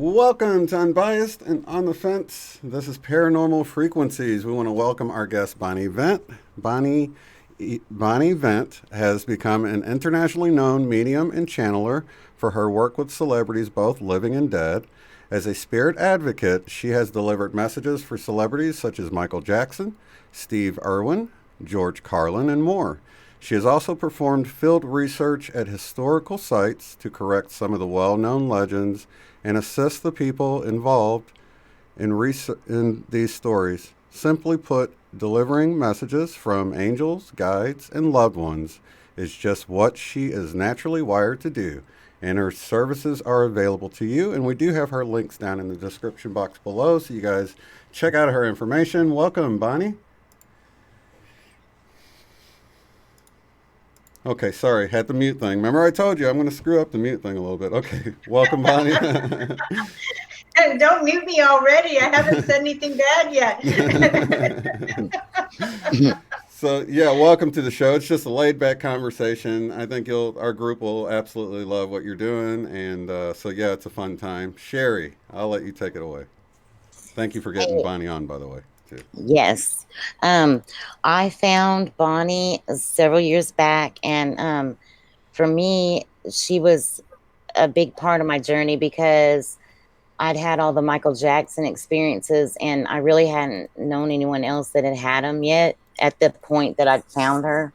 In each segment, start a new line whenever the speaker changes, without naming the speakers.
Welcome to Unbiased and On the Fence. This is Paranormal Frequencies. We want to welcome our guest, Bonnie Vent. Bonnie Vent has become an internationally known medium and channeler for her work with celebrities, both living and dead. As a spirit advocate, she has delivered messages for celebrities such as Michael Jackson, Steve Irwin, George Carlin, and more. She has also performed field research at historical sites to correct some of the well-known legends and assist the people involved in these stories. Simply put, delivering messages from angels, guides, and loved ones is just what she is naturally wired to do, and her services are available to you, and we do have her links down in the description box below, so you guys check out her information. Welcome, Bonnie. Okay, sorry, had the mute thing. Remember I told you I'm going to screw up the mute thing a little bit. Okay, welcome, Bonnie.
Don't mute me already. I haven't said anything bad yet.
So, yeah, welcome to the show. It's just a laid-back conversation. I think our group will absolutely love what you're doing, and so, yeah, it's a fun time. Sherry, I'll let you take it away. Thank you for getting Bonnie on, by the way. Too.
Yes. I found Bonnie several years back, and for me, she was a big part of my journey because I'd had all the Michael Jackson experiences, and I really hadn't known anyone else that had them yet at the point that I'd found her.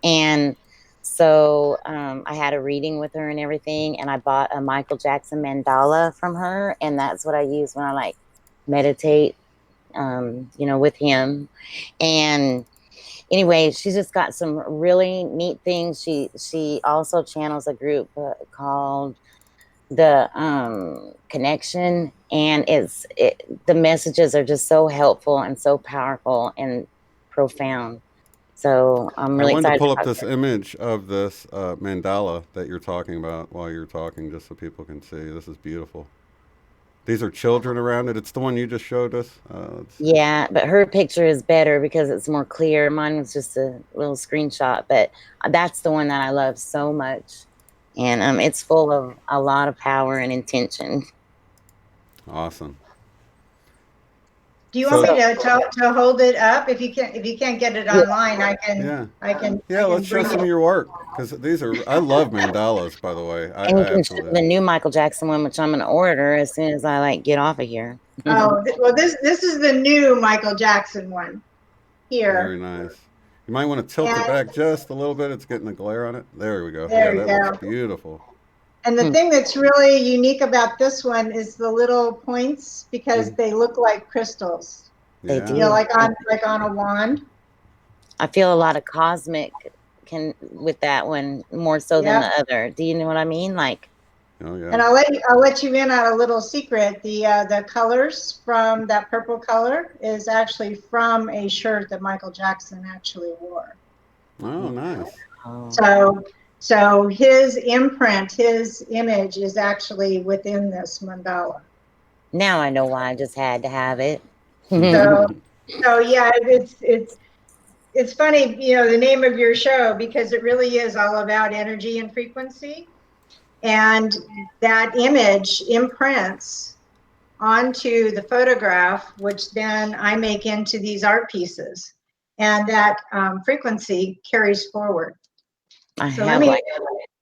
And so I had a reading with her and everything, and I bought a Michael Jackson mandala from her, and that's what I use when I meditate. With him. And anyway, she's just got some really neat things. She also channels a group called the Connection, and the messages are just so helpful and so powerful and profound. So I'm really excited.
I wanted to pull up this image of this mandala that you're talking about while you're talking, just so people can see. This is beautiful. These are children around it. It's the one you just showed us.
Yeah, but her picture is better because it's more clear. Mine was just a little screenshot, but that's the one that I love so much. And it's full of a lot of power and intention.
Awesome.
Do you want me to hold it up? If you can't get it online, I can.
Yeah.
I can.
Yeah, let's show some of your work, because I love mandalas, by the way.
And you can show the new Michael Jackson one, which I'm going to order as soon as I get off of here.
Oh, well, this is the new Michael Jackson one here.
Very nice. You might want to tilt it back just a little bit. It's getting the glare on it. There we go.
There
that looks beautiful.
And the thing that's really unique about this one is the little points, because they look like crystals.
They do.
Like on a wand.
I feel a lot of cosmic with that one more so than the other. Do you know what I mean?
Oh yeah.
And I'll let you in on a little secret. The colors from that purple color is actually from a shirt that Michael Jackson actually wore.
Oh, nice.
So his imprint, his image is actually within this mandala.
Now I know why I just had to have it.
So yeah, it's funny, the name of your show, because it really is all about energy and frequency. And that image imprints onto the photograph, which then I make into these art pieces. And that frequency carries forward.
I have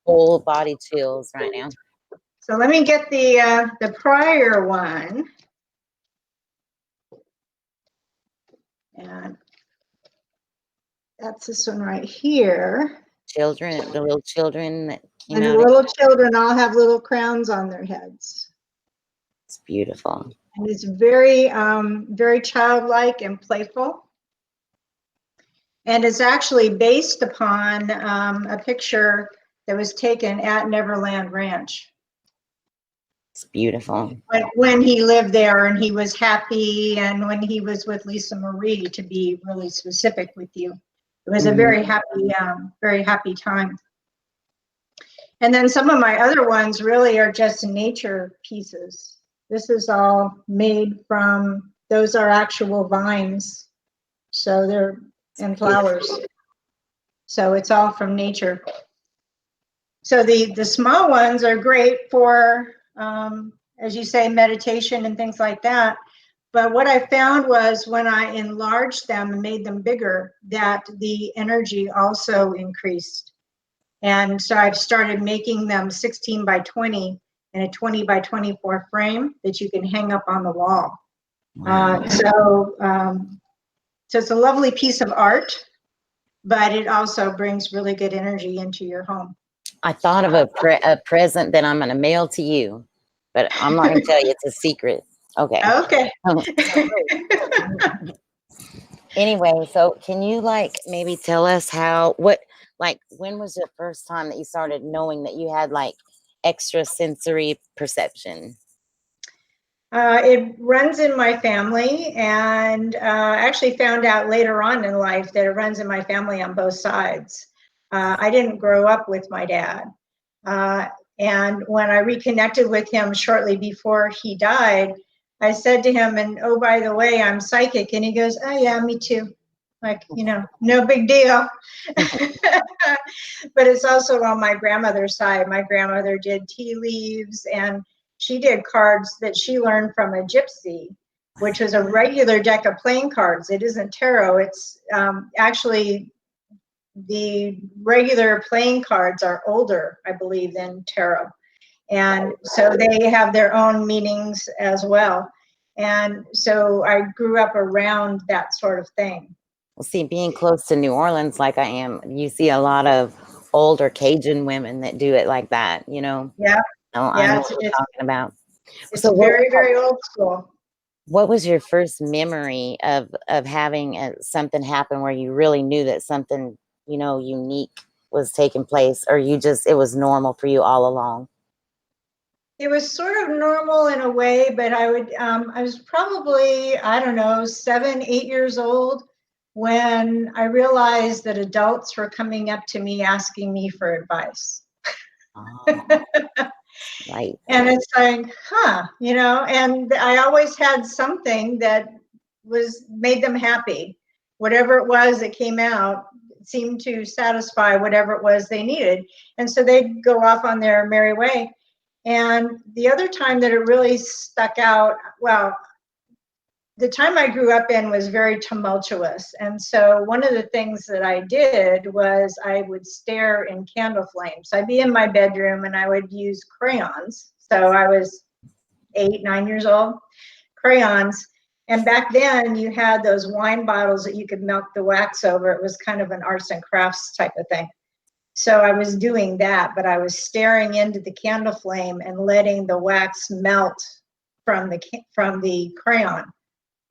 whole body chills right now.
So let me get the prior one. And That's this one right here.
Children, the little children that came
And the
out.
little children all have little crowns on their heads.
It's beautiful.
And it's very, very childlike and playful. And it's actually based upon a picture that was taken at Neverland Ranch.
It's beautiful.
When he lived there and he was happy, and when he was with Lisa Marie, to be really specific with you. It was a very happy time. And then some of my other ones really are just nature pieces. This is all made from, those are actual vines. So they're, and flowers. So it's all from nature. So the small ones are great for, as you say, meditation and things like that. But what I found was when I enlarged them and made them bigger, that the energy also increased. And so I've started making them 16 by 20 in a 20 by 24 frame that you can hang up on the wall.
Wow.
So it's a lovely piece of art, but it also brings really good energy into your home.
I thought of a present that I'm going to mail to you, but I'm not going to tell you. It's a secret. Okay.
Okay.
Anyway, so can you like maybe tell us when was the first time that you started knowing that you had like extrasensory perception?
It runs in my family, and I actually found out later on in life that it runs in my family on both sides. I didn't grow up with my dad. And when I reconnected with him shortly before he died, I said to him, and oh, by the way, I'm psychic. And he goes, oh yeah, me too. Like, no big deal. But it's also on my grandmother's side. My grandmother did tea leaves, and she did cards that she learned from a gypsy, which was a regular deck of playing cards. It isn't tarot. It's actually the regular playing cards are older, I believe, than tarot. And so they have their own meanings as well. And so I grew up around that sort of thing.
Well, see, being close to New Orleans like I am, you see a lot of older Cajun women that do it like that,
Yeah.
I know what you're talking about.
It's
So
very, very old school.
What was your first memory of having something happen where you really knew that something, unique was taking place, or it was normal for you all along?
It was sort of normal in a way, but I was probably, I don't know, 7, 8 years old when I realized that adults were coming up to me asking me for advice.
Oh, right.
And it's like, and I always had something that made them happy. Whatever it was that came out seemed to satisfy whatever it was they needed. And so they'd go off on their merry way. And the other time that it really stuck out, well, the time I grew up in was very tumultuous. And so one of the things that I did was I would stare in candle flames. I'd be in my bedroom and I would use crayons. So I was 8, 9 years old, crayons. And back then you had those wine bottles that you could melt the wax over. It was kind of an arts and crafts type of thing. So I was doing that, but I was staring into the candle flame and letting the wax melt from the crayon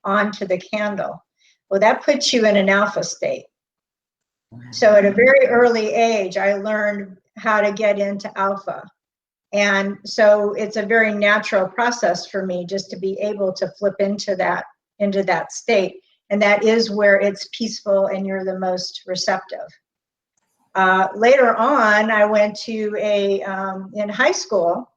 onto the candle. Well, that puts you in an alpha state. So at a very early age, I learned how to get into alpha. And so it's a very natural process for me just to be able to flip into that state. And that is where it's peaceful and you're the most receptive. Later on, I went to in high school,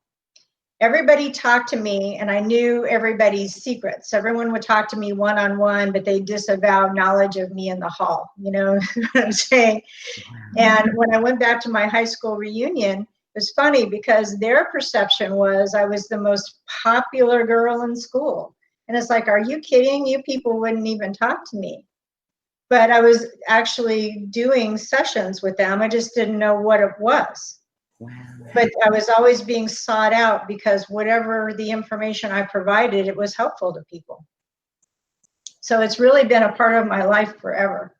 everybody talked to me and I knew everybody's secrets. Everyone would talk to me one-on-one, but they disavowed knowledge of me in the hall, you know what I'm saying? And when I went back to my high school reunion, it was funny because their perception was I was the most popular girl in school. And it's like, are you kidding? You people wouldn't even talk to me. But I was actually doing sessions with them. I just didn't know what it was. Wow. But I was always being sought out because whatever the information I provided, it was helpful to people. So it's really been a part of my life forever.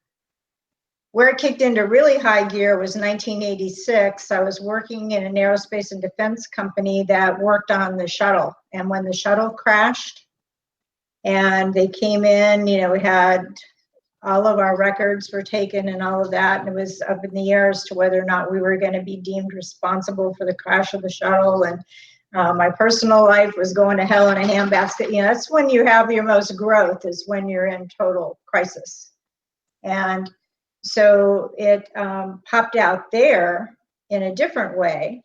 Where it kicked into really high gear was 1986. I was working in an aerospace and defense company that worked on the shuttle. And when the shuttle crashed and they came in, you know, we had all of our records were taken and all of that. And it was up in the air as to whether or not we were going to be deemed responsible for the crash of the shuttle. And my personal life was going to hell in a handbasket. You know, that's when you have your most growth, is when you're in total crisis. And so it popped out there in a different way,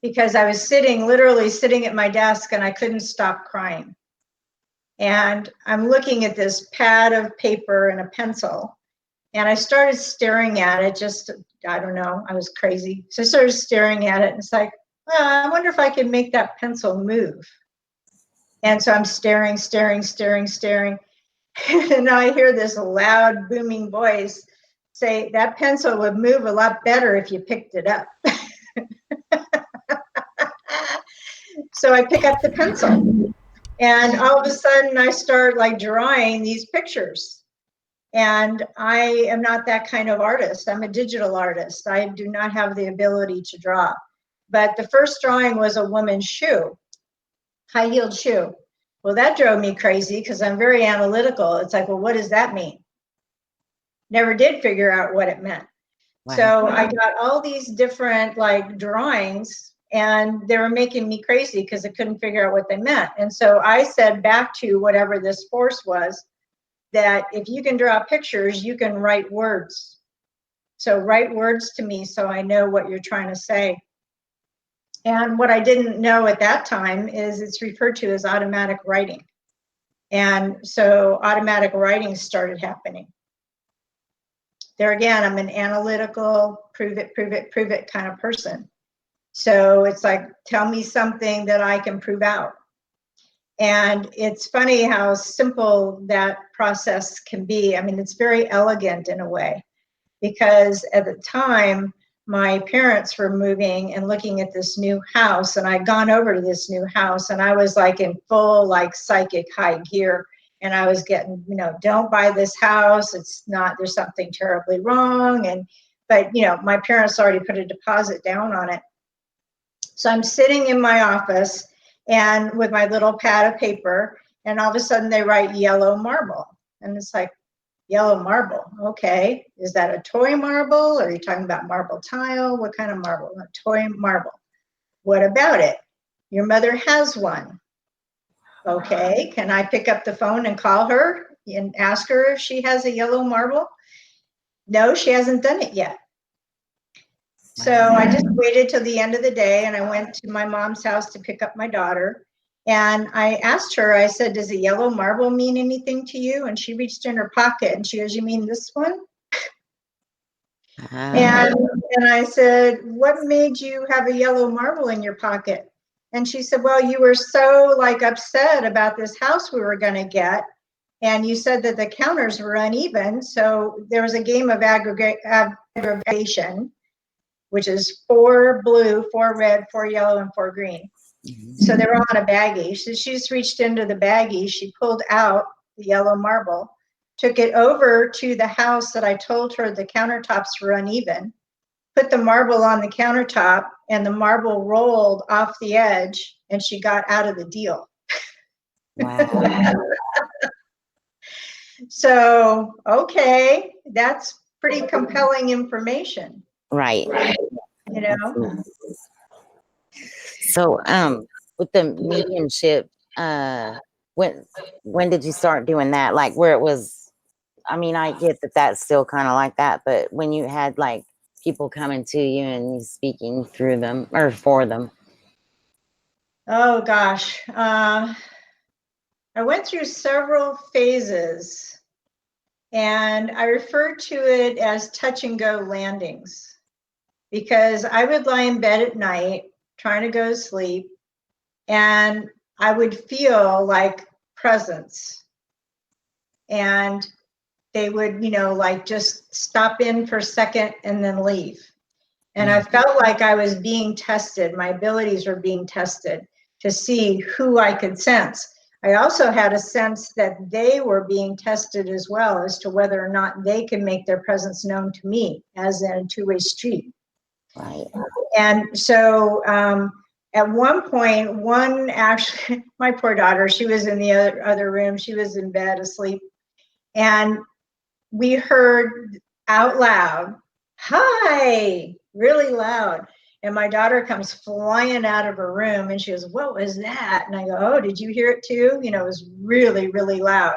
because I was literally sitting at my desk, and I couldn't stop crying. And I'm looking at this pad of paper and a pencil, and I started staring at it. Just, I don't know, I was crazy. So I started staring at it, and it's like, well, I wonder if I can make that pencil move. And so I'm staring. And I hear this loud, booming voice say, that pencil would move a lot better if you picked it up. So I pick up the pencil, and all of a sudden I start like drawing these pictures. And I am not that kind of artist. I'm a digital artist. I do not have the ability to draw. But the first drawing was a woman's shoe, high-heeled shoe. Well, that drove me crazy, because I'm very analytical. It's like, well, what does that mean? Never did figure out what it meant. Wow. So I got all these different like drawings, and they were making me crazy because I couldn't figure out what they meant. And so I said back to whatever this force was, that if you can draw pictures, you can write words. So write words to me so I know what you're trying to say. And what I didn't know at that time is it's referred to as automatic writing. And so automatic writing started happening. There again, I'm an analytical, prove it kind of person. So it's like, tell me something that I can prove out. And it's funny how simple that process can be. I mean, it's very elegant in a way, because at the time, my parents were moving and looking at this new house, and I'd gone over to this new house, and I was like in full like psychic high gear. And I was getting, you know, don't buy this house. It's not, there's something terribly wrong. But, you know, my parents already put a deposit down on it. So I'm sitting in my office and with my little pad of paper, and all of a sudden they write yellow marble. And it's like, yellow marble. Okay. Is that a toy marble? Or are you talking about marble tile? What kind of marble? A toy marble. What about it? Your mother has one. Okay, can I pick up the phone and call her and ask her if she has a yellow marble? No, she hasn't done it yet. So I just waited till the end of the day, and I went to my mom's house to pick up my daughter. And I asked her, I said, does a yellow marble mean anything to you? And she reached in her pocket and she goes, you mean this one? And I said, what made you have a yellow marble in your pocket? And she said, well, you were so like upset about this house we were going to get. And you said that the counters were uneven. So there was a game of aggregation, which is 4 blue, 4 red, 4 yellow, and 4 green. So they were on a baggie. So she just reached into the baggie. She pulled out the yellow marble, took it over to the house that I told her the countertops were uneven, put the marble on the countertop, and the marble rolled off the edge, and she got out of the deal. Wow. So, okay, that's pretty compelling information.
Right.
You know?
So, with the mediumship, when did you start doing that? Like where it was, I mean, I get that that's still kind of like that, but when you had like people coming to you and you speaking through them or for them.
Oh gosh. I went through several phases, and I refer to it as touch and go landings, because I would lie in bed at night trying to go to sleep, and I would feel like presence, and they would, you know, like just stop in for a second and then leave. And I felt like I was being tested. My abilities were being tested to see who I could sense. I also had a sense that they were being tested as well as to whether or not they can make their presence known to me, as in a two-way street.
Right.
And so at one point, actually, my poor daughter, she was in the other room. She was in bed asleep. And we heard out loud, "Hi," really loud. And my daughter comes flying out of her room and she goes, "What was that?" And I go, "Oh, did you hear it too?" You know, it was really, really loud.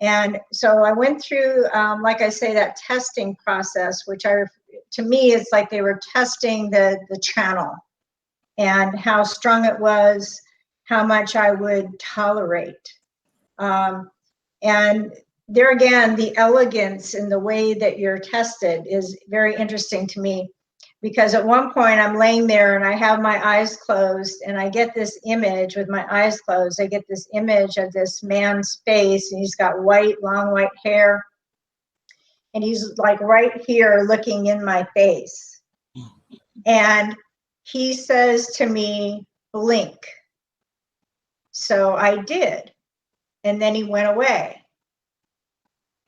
And so I went through, like I say, that testing process, which to me, it's like they were testing the channel and how strong it was, how much I would tolerate. And there again, the elegance in the way that you're tested is very interesting to me, because at one point I'm laying there and I have my eyes closed and I get this image with my eyes closed. I get this image of this man's face and he's got long white hair. And he's like right here looking in my face. And he says to me, "Blink." So I did. And then he went away.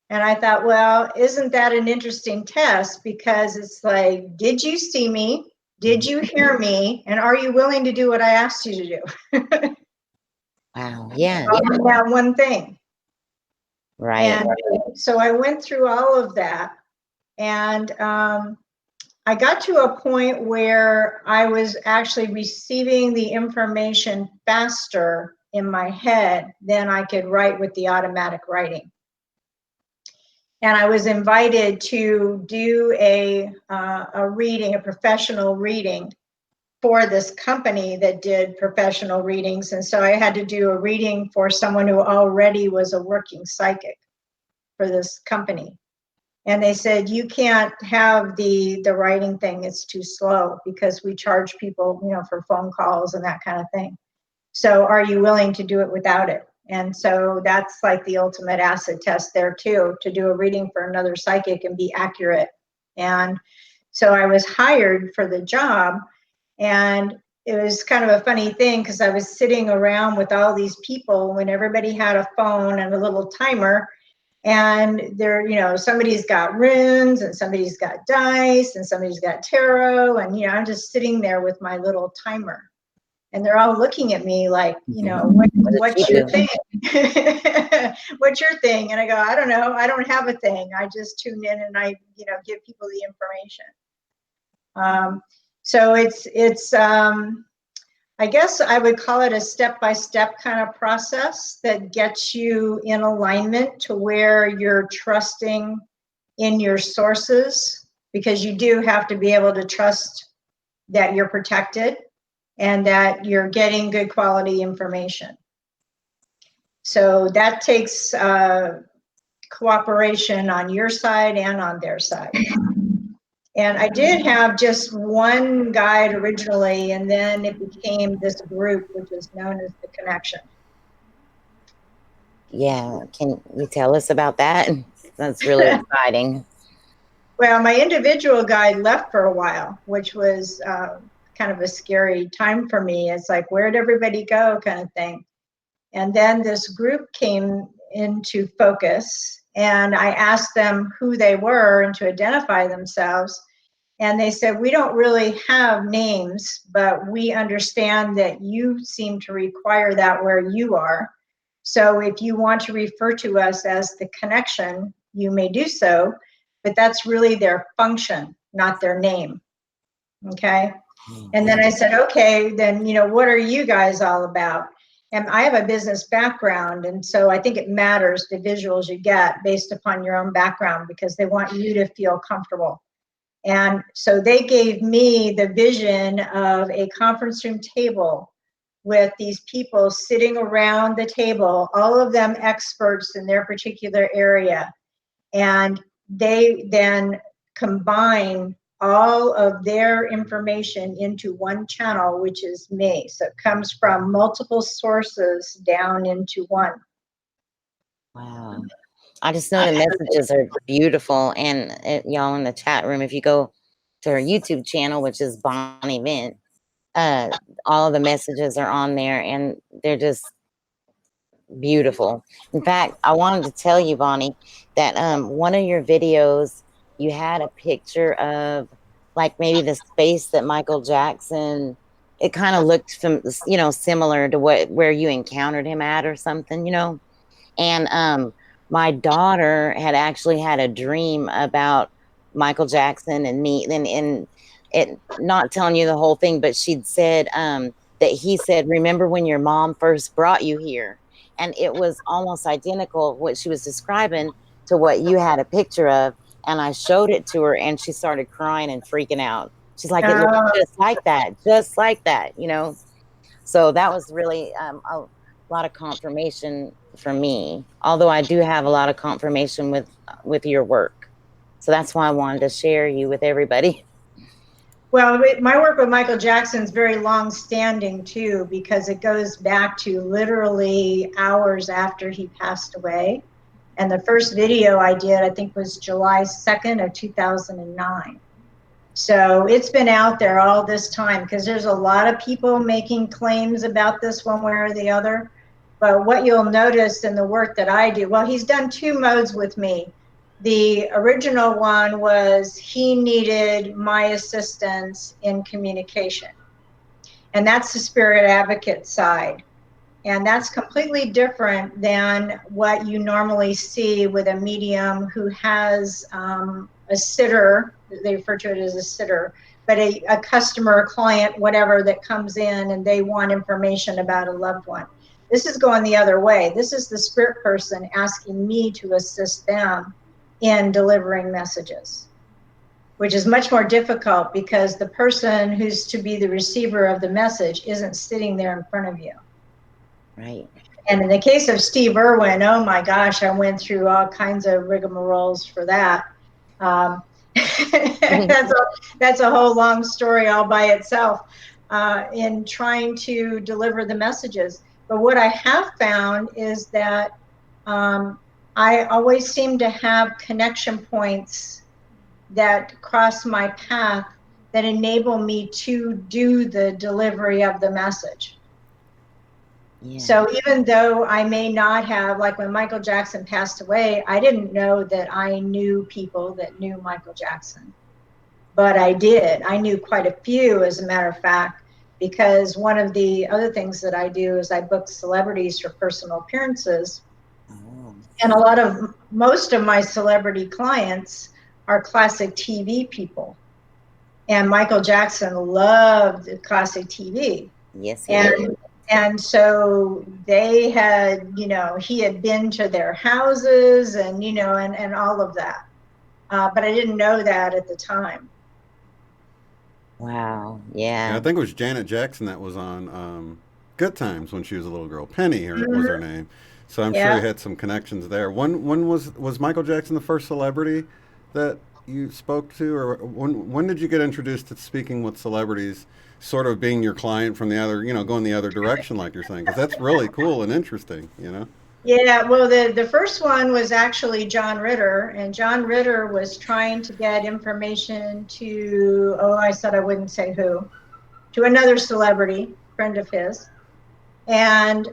And I thought, well, isn't that an interesting test? Because it's like, did you see me? Did you hear me? And are you willing to do what I asked you to do?
Wow. Yeah.
That one thing.
Right.
And so I went through all of that. And I got to a point where I was actually receiving the information faster in my head than I could write with the automatic writing. And I was invited to do a reading, a professional reading for this company that did professional readings. And so I had to do a reading for someone who already was a working psychic for this company. And they said, "You can't have the writing thing, it's too slow, because we charge people, you know, for phone calls and that kind of thing. So are you willing to do it without it?" And so that's like the ultimate acid test there too, to do a reading for another psychic and be accurate. And so I was hired for the job, and it was kind of a funny thing because I was sitting around with all these people when everybody had a phone and a little timer. And there, you know, somebody's got runes and somebody's got dice and somebody's got tarot. And, you know, I'm just sitting there with my little timer. And they're all looking at me like, you know, what's your thing? What's your thing? And I go, "I don't know. I don't have a thing. I just tune in and I, you know, give people the information." So it's I guess I would call it a step-by-step kind of process that gets you in alignment to where you're trusting in your sources, because you do have to be able to trust that you're protected and that you're getting good quality information. So that takes cooperation on your side and on their side. And I did have just one guide originally, and then it became this group, which is known as the Connection.
Yeah. Can you tell us about that? That's really exciting.
Well, my individual guide left for a while, which was kind of a scary time for me. It's like, where'd everybody go, kind of thing. And then this group came into focus, and I asked them who they were and to identify themselves. And they said, "We don't really have names, but we understand that you seem to require that where you are. So if you want to refer to us as the Connection, you may do so, but that's really their function, not their name." Okay. And then I said, "Okay, then, you know, what are you guys all about?" And I have a business background, and so I think it matters the visuals you get based upon your own background, because they want you to feel comfortable. And so they gave me the vision of a conference room table with these people sitting around the table, all of them experts in their particular area. And they then combine all of their information into one channel, which is me. So it comes from multiple sources down into one.
Wow. I just know the messages are beautiful. And y'all in the chat room, if you go to her YouTube channel, which is Bonnie Vent, all of the messages are on there, and they're just beautiful. In fact, I wanted to tell you, Bonnie, that one of your videos, you had a picture of like maybe the space that Michael Jackson. It kind of looked from, similar to where you encountered him at or something, And my daughter had actually had a dream about Michael Jackson and me, and it not telling you the whole thing, but she'd said that he said, "Remember when your mom first brought you here?" And it was almost identical what she was describing to what you had a picture of. And I showed it to her, and she started crying and freaking out. She's like, "It looks just like that." So that was really a lot of confirmation for me. Although I do have a lot of confirmation with your work, so that's why I wanted to share you with everybody.
Well, my work with Michael Jackson is very long-standing too, because it goes back to literally hours after he passed away. And the first video I did, I think, was July 2nd of 2009. So it's been out there all this time, because there's a lot of people making claims about this one way or the other. But what you'll notice in the work that I do, well, he's done 2 modes with me. The original one was he needed my assistance in communication. And that's the spirit advocate side. And that's completely different than what you normally see with a medium who has a sitter. They refer to it as a sitter, but a customer, a client, whatever, that comes in and they want information about a loved one. This is going the other way. This is the spirit person asking me to assist them in delivering messages, which is much more difficult because the person who's to be the receiver of the message isn't sitting there in front of you.
Right.
And in the case of Steve Irwin, oh my gosh, I went through all kinds of rigmaroles for that. That's a whole long story all by itself in trying to deliver the messages. But what I have found is that I always seem to have connection points that cross my path that enable me to do the delivery of the message. Yeah. So even though I may not have, like when Michael Jackson passed away, I didn't know that I knew people that knew Michael Jackson, but I did. I knew quite a few, as a matter of fact, because one of the other things that I do is I book celebrities for personal appearances. Oh. And most of my celebrity clients are classic TV people. And Michael Jackson loved classic TV.
Yes,
he did. And so they had, he had been to their houses and, and all of that. But I didn't know that at the time.
Wow. Yeah.
I think it was Janet Jackson that was on Good Times when she was a little girl. Penny was her name. So I'm sure you had some connections there. When was Michael Jackson the first celebrity that you spoke to? Or when did you get introduced to speaking with celebrities, sort of being your client from the other, going the other direction, like you're saying? Because that's really cool and interesting,
Yeah, well, the first one was actually John Ritter, and John Ritter was trying to get information to, I said I wouldn't say who, to another celebrity, friend of his. And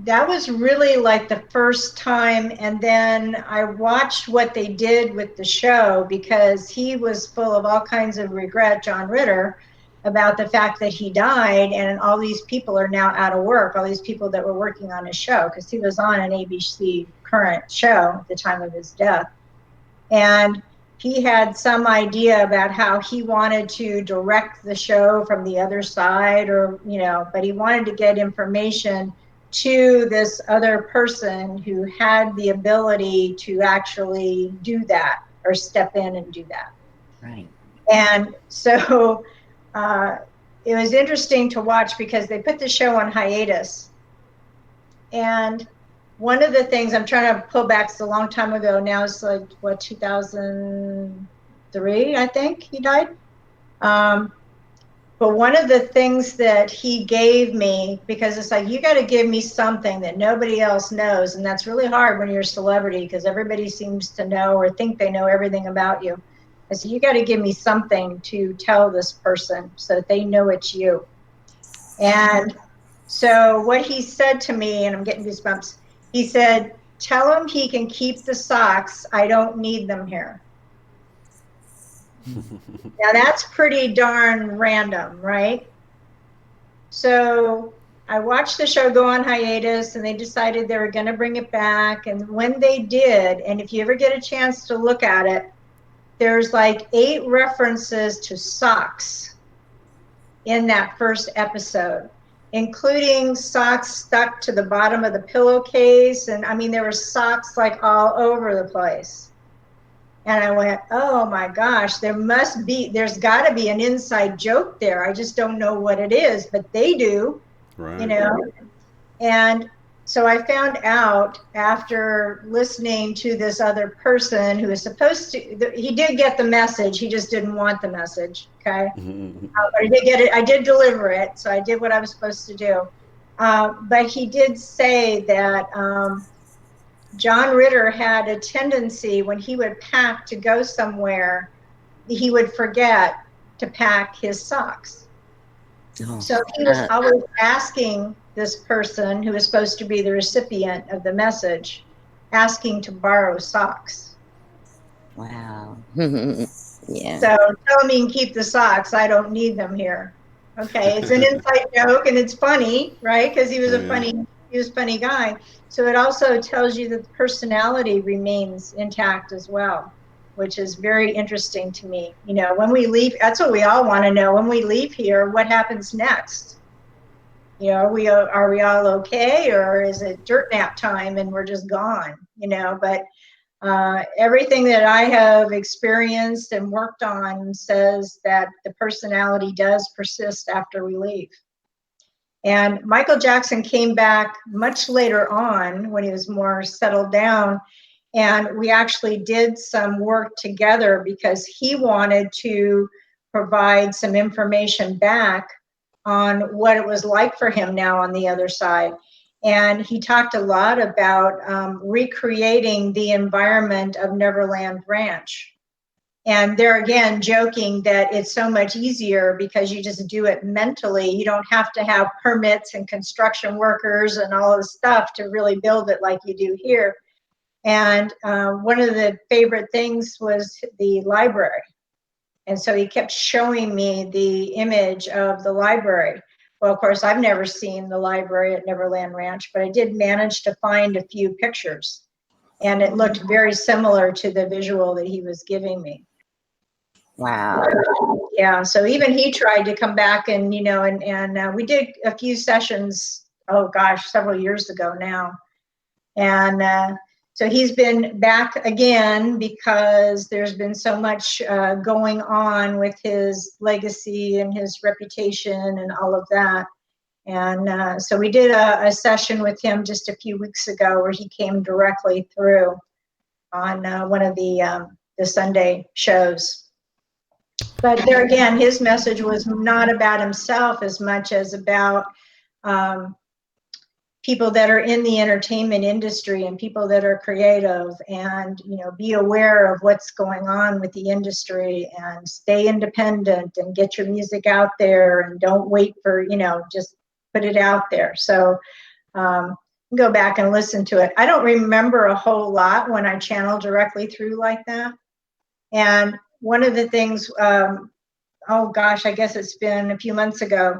that was really like the first time. And then I watched what they did with the show, because he was full of all kinds of regret, John Ritter, about the fact that he died, and all these people are now out of work, all these people that were working on his show, because he was on an ABC current show at the time of his death. And he had some idea about how he wanted to direct the show from the other side, or, but he wanted to get information to this other person who had the ability to actually do that, or step in and do that.
Right.
And so it was interesting to watch, because they put the show on hiatus. And one of the things I'm trying to pull back, it's a long time ago now, it's like, 2003, I think he died. But one of the things that he gave me, because it's like, you got to give me something that nobody else knows. And that's really hard when you're a celebrity, because everybody seems to know or think they know everything about you. I said, you got to give me something to tell this person so that they know it's you. And So what he said to me, and I'm getting goosebumps, he said, tell him he can keep the socks. I don't need them here. Now that's pretty darn random, right? So I watched the show go on hiatus, and they decided they were going to bring it back. And when they did, and if you ever get a chance to look at it, there's like 8 references to socks in that first episode, including socks stuck to the bottom of the pillowcase. And I mean, there were socks like all over the place. And I went, oh my gosh, there's got to be an inside joke there. I just don't know what it is, but they do,
Right.
you know. And so I found out after listening to this other person who was supposed to, he did get the message, he just didn't want the message, okay? But I did get it, I did deliver it, so I did what I was supposed to do. But he did say that John Ritter had a tendency when he would pack to go somewhere, he would forget to pack his socks.
Oh.
So he was always asking this person who was supposed to be the recipient of the message, asking to borrow socks.
Wow. Yeah.
So tell him he can keep the socks. I don't need them here. Okay, it's an inside joke and it's funny, right? Because he was a funny guy. So it also tells you that the personality remains intact as well, which is very interesting to me. You know, when we leave, that's what we all want to know. When we leave here, what happens next? You know, are we all okay, or is it dirt nap time and we're just gone? You know, but everything that I have experienced and worked on says that the personality does persist after we leave. And Michael Jackson came back much later on when he was more settled down. And we actually did some work together because he wanted to provide some information back on what it was like for him now on the other side. And he talked a lot about recreating the environment of Neverland Ranch. And they're again joking that it's so much easier because you just do it mentally. You don't have to have permits and construction workers and all this stuff to really build it like you do here. And one of the favorite things was the library. And so he kept showing me the image of the library. Well, of course, I've never seen the library at Neverland Ranch, but I did manage to find a few pictures. And it looked very similar to the visual that he was giving me.
Wow.
Yeah, so even he tried to come back and, you know, and we did a few sessions, oh gosh, several years ago now. And so he's been back again because there's been so much going on with his legacy and his reputation and all of that. And so we did a session with him just a few weeks ago where he came directly through on one of the Sunday shows. But there again, his message was not about himself as much as about people that are in the entertainment industry and people that are creative, and, you know, be aware of what's going on with the industry and stay independent and get your music out there and don't wait for, you know, just put it out there. So go back and listen to it. I don't remember a whole lot when I channel directly through like that. And one of the things, oh gosh, I guess it's been a few months ago,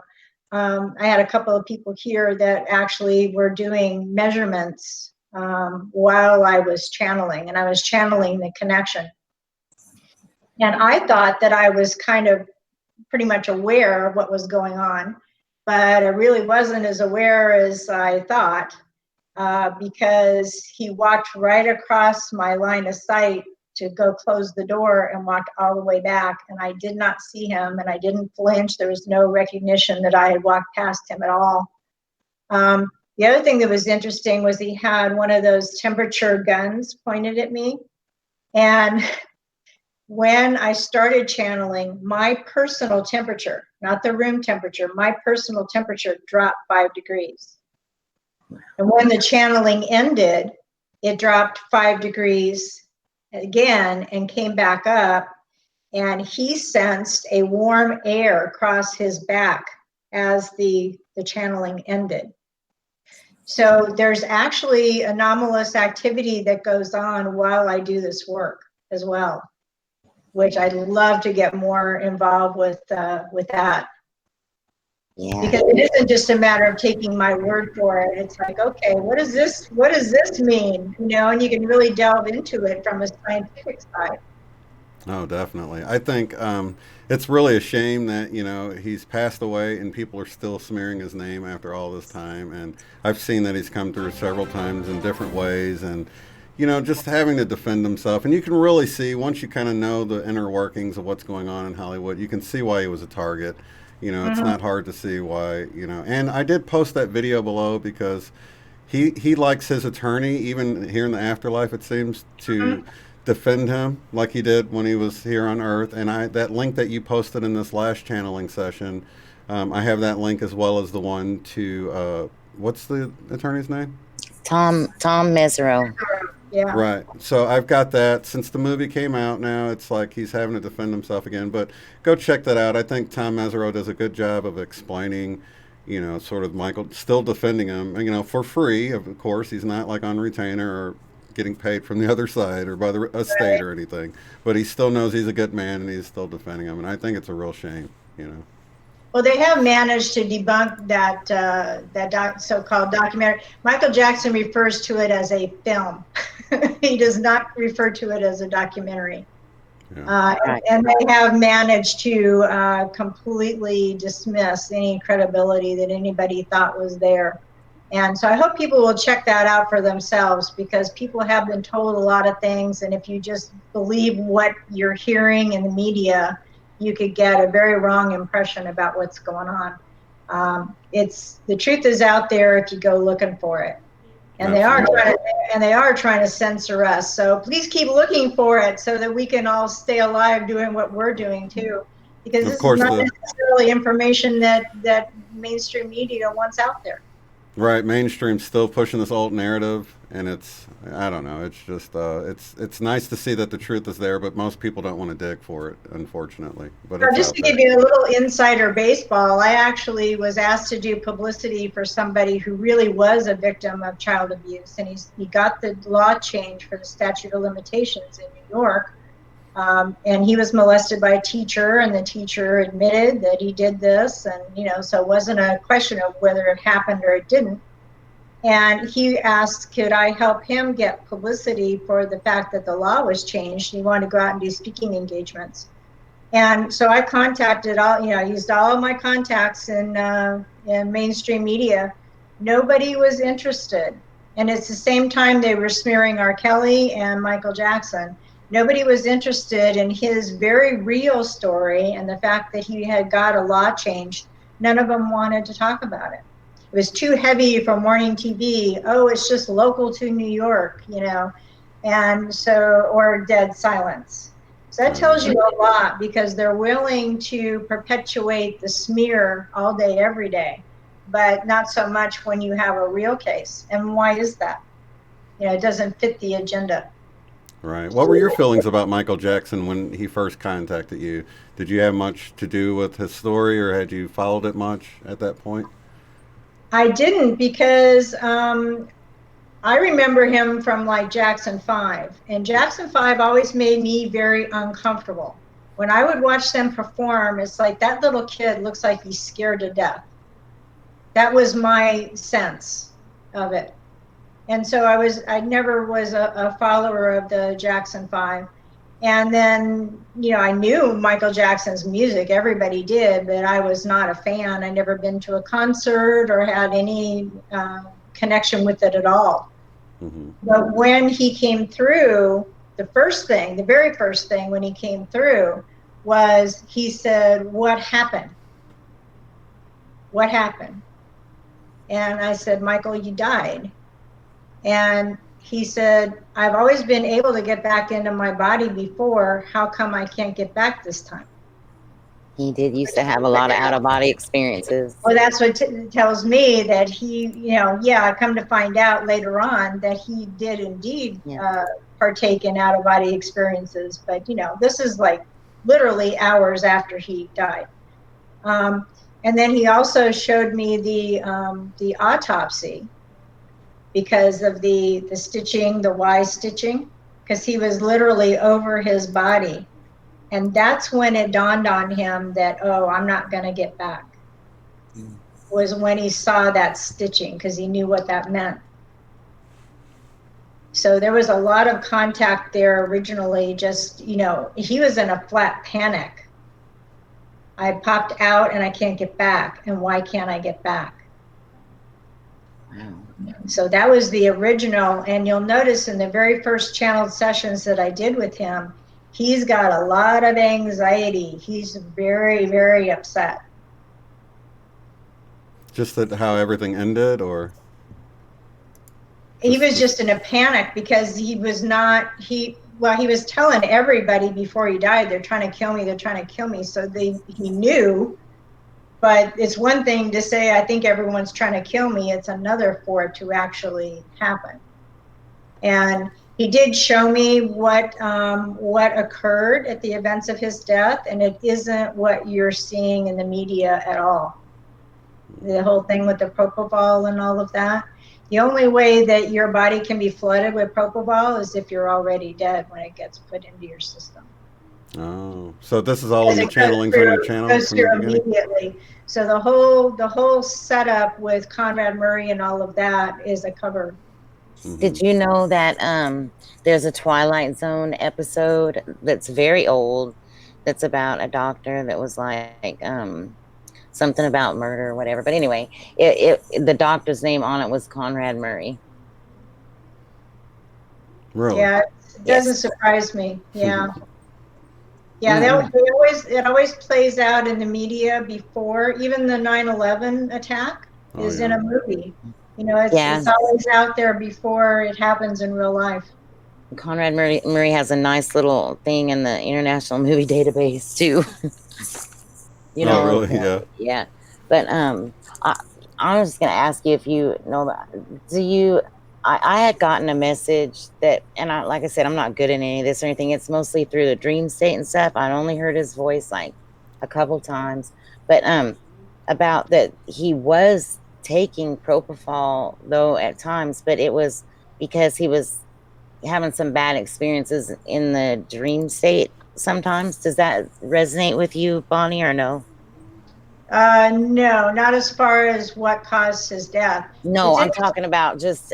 I had a couple of people here that actually were doing measurements while I was channeling, and I was channeling the connection. And I thought that I was kind of pretty much aware of what was going on, but I really wasn't as aware as I thought because he walked right across my line of sight to go close the door and walked all the way back, and I did not see him, and I didn't flinch. There was no recognition that I had walked past him at all. The other thing that was interesting was he had one of those temperature guns pointed at me, and when I started channeling, my personal temperature, not the room temperature, my personal temperature dropped 5 degrees. And when the channeling ended, it dropped 5 degrees again and came back up, and he sensed a warm air cross his back as the channeling ended. So there's actually anomalous activity that goes on while I do this work as well, which I'd love to get more involved with that.
Yeah.
Because it isn't just a matter of taking my word for it. It's like, okay, what does this mean? You know, and you can really delve into it from a scientific side.
Oh, definitely. I think it's really a shame that he's passed away and people are still smearing his name after all this time. And I've seen that he's come through several times in different ways, and just having to defend himself. And you can really see once you kind of know the inner workings of what's going on in Hollywood, you can see why he was a target. It's not hard to see why. And I did post that video below because he likes his attorney, even here in the afterlife, it seems, to defend him like he did when he was here on Earth. And that link that you posted in this last channeling session, I have that link as well as the one to what's the attorney's name?
Tom Mesereau.
Yeah.
Right. So I've got that. Since the movie came out now, it's like he's having to defend himself again. But go check that out. I think Tom Mesereau does a good job of explaining, sort of Michael, still defending him, for free, of course. He's not like on retainer or getting paid from the other side or by the estate or anything. But he still knows he's a good man and he's still defending him. And I think it's a real shame.
Well, they have managed to debunk that so-called documentary. Michael Jackson refers to it as a film. He does not refer to it as a documentary.
Yeah.
And they have managed to completely dismiss any credibility that anybody thought was there. And so I hope people will check that out for themselves, because people have been told a lot of things. And if you just believe what you're hearing in the media, you could get a very wrong impression about what's going on. The truth is out there if you go looking for it. And they are trying to censor us. So please keep looking for it so that we can all stay alive doing what we're doing too. Because this is not necessarily information that mainstream media wants out there.
Right, mainstream's still pushing this old narrative, and I don't know, it's just, it's nice to see that the truth is there, but most people don't want to dig for it, unfortunately. But
just to give you a little insider baseball, I actually was asked to do publicity for somebody who really was a victim of child abuse, and he got the law changed for the statute of limitations in New York. And he was molested by a teacher, and the teacher admitted that he did this. And, so it wasn't a question of whether it happened or it didn't. And he asked, could I help him get publicity for the fact that the law was changed? He wanted to go out and do speaking engagements. And so I contacted used all of my contacts in mainstream media. Nobody was interested. And it's the same time they were smearing R. Kelly and Michael Jackson. Nobody was interested in his very real story and the fact that he had got a law changed. None of them wanted to talk about it. It was too heavy for morning TV. Oh, it's just local to New York, and so, or dead silence. So that tells you a lot, because they're willing to perpetuate the smear all day, every day, but not so much when you have a real case. And why is that? It doesn't fit the agenda.
Right. What were your feelings about Michael Jackson when he first contacted you? Did you have much to do with his story, or had you followed it much at that point?
I didn't, because I remember him from like Jackson 5. And Jackson 5 always made me very uncomfortable. When I would watch them perform, it's like that little kid looks like he's scared to death. That was my sense of it. And so I never was a follower of the Jackson 5. And then, I knew Michael Jackson's music. Everybody did, but I was not a fan. I never been to a concert or had any connection with it at all. Mm-hmm. But when he came through, the very first thing when he came through was he said, "What happened? What happened?" And I said, "Michael, you died." And he said, "I've always been able to get back into my body before. How come I can't get back this time?"
He did used to have a lot of out-of-body experiences.
Well, that's what tells me that he, I come to find out later on that he did indeed partake in out-of-body experiences. But, this is like literally hours after he died. And then he also showed me the autopsy because of the stitching, the Y stitching, because he was literally over his body. And that's when it dawned on him that, oh, I'm not going to get back. Was when he saw that stitching, because he knew what that meant. So there was a lot of contact there originally. Just, you know, he was in a flat panic. I popped out and I can't get back. And why can't I get back?
Wow.
So that was the original. And you'll notice in the very first channeled sessions that I did with him, he's got a lot of anxiety. He's very, very upset.
Just that how everything ended, or?
He was just in a panic because he was telling everybody before he died, they're trying to kill me, they're trying to kill me. So he knew, but it's one thing to say, I think everyone's trying to kill me. It's another for it to actually happen. And he did show me what occurred at the events of his death, and it isn't what you're seeing in the media at all. The whole thing with the propofol and all of that. The only way that your body can be flooded with propofol is if you're already dead when it gets put into your system.
Oh, so this is all in the channelings on your channel
goes
from the
through
beginning?
immediately. So the whole setup with Conrad Murray and all of that is a cover.
Did you know that there's a Twilight Zone episode that's very old that's about a doctor that was like something about murder or whatever? But anyway, the doctor's name on it was Conrad Murray.
Really?
Yeah, it doesn't surprise me. Yeah. Yeah,
Mm-hmm.
it always plays out in the media before. Even the 9/11 attack is in a movie. You know, it's always out there before it happens in real life.
Conrad Murray has a nice little thing in the International Movie Database too. You know,
oh, really? Yeah.
Yeah. But I was just gonna ask you if you know that. Do you? I had gotten a message that, and like I said, I'm not good at any of this or anything. It's mostly through the dream state and stuff. I only heard his voice like a couple times, but about that he was taking propofol though at times, but it was because he was having some bad experiences in the dream state sometimes. Does that resonate with you, Bonnie, or no?
No, not as far as what caused his death.
No, I'm talking about just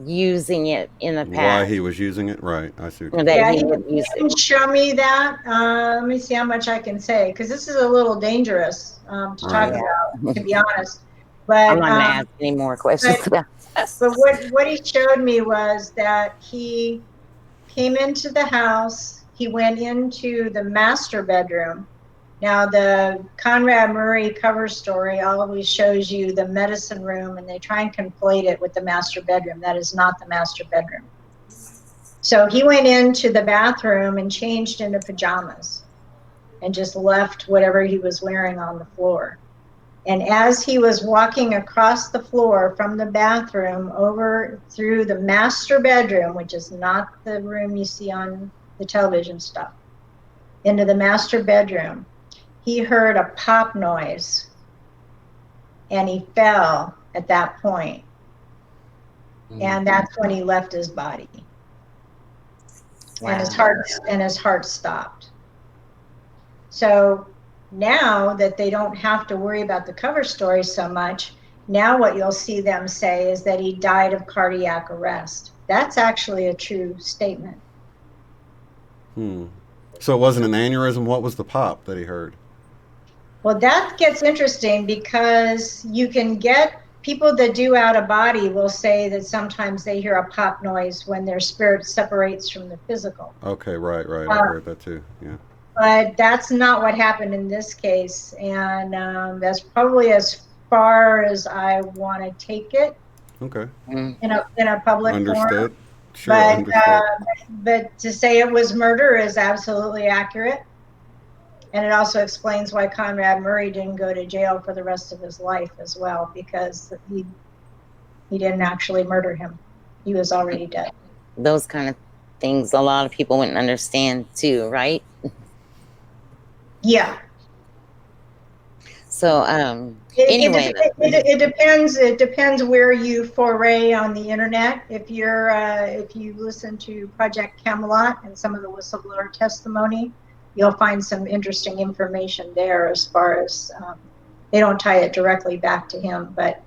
using it in the past.
Why he was using it? Right. I see.
That he would use
didn't show me that. Let me see how much I can say, because this is a little dangerous to talk about, to be honest. But
I'm not going to ask any more questions about that.
But what he showed me was that he came into the house. He went into the master bedroom. Now, the Conrad Murray cover story always shows you the medicine room, and they try and conflate it with the master bedroom. That is not the master bedroom. So he went into the bathroom and changed into pajamas and just left whatever he was wearing on the floor. And as he was walking across the floor from the bathroom over through the master bedroom, which is not the room you see on the television stuff, into the master bedroom, he heard a pop noise and he fell at that point. And that's when he left his body. Wow. And his heart stopped. So now that they don't have to worry about the cover story so much, now what you'll see them say is that he died of cardiac arrest. That's actually a true statement.
So it wasn't an aneurysm. What was the pop that he heard?
Well, that gets interesting because you can get people that do out of body will say that sometimes they hear a pop noise when their spirit separates from the physical.
Okay, right. I've heard that too. Yeah.
But that's not what happened in this case, and that's probably as far as I want to take it.
Okay.
In a public
Understood.
forum.
Sure. Understood.
But to say it was murder is absolutely accurate. And it also explains why Conrad Murray didn't go to jail for the rest of his life as well, because he didn't actually murder him. He was already dead.
Those kind of things a lot of people wouldn't understand too, right?
Yeah.
So anyway,
it depends. It depends where you foray on the internet. If you listen to Project Camelot and some of the whistleblower testimony, you'll find some interesting information there. As far as they don't tie it directly back to him, but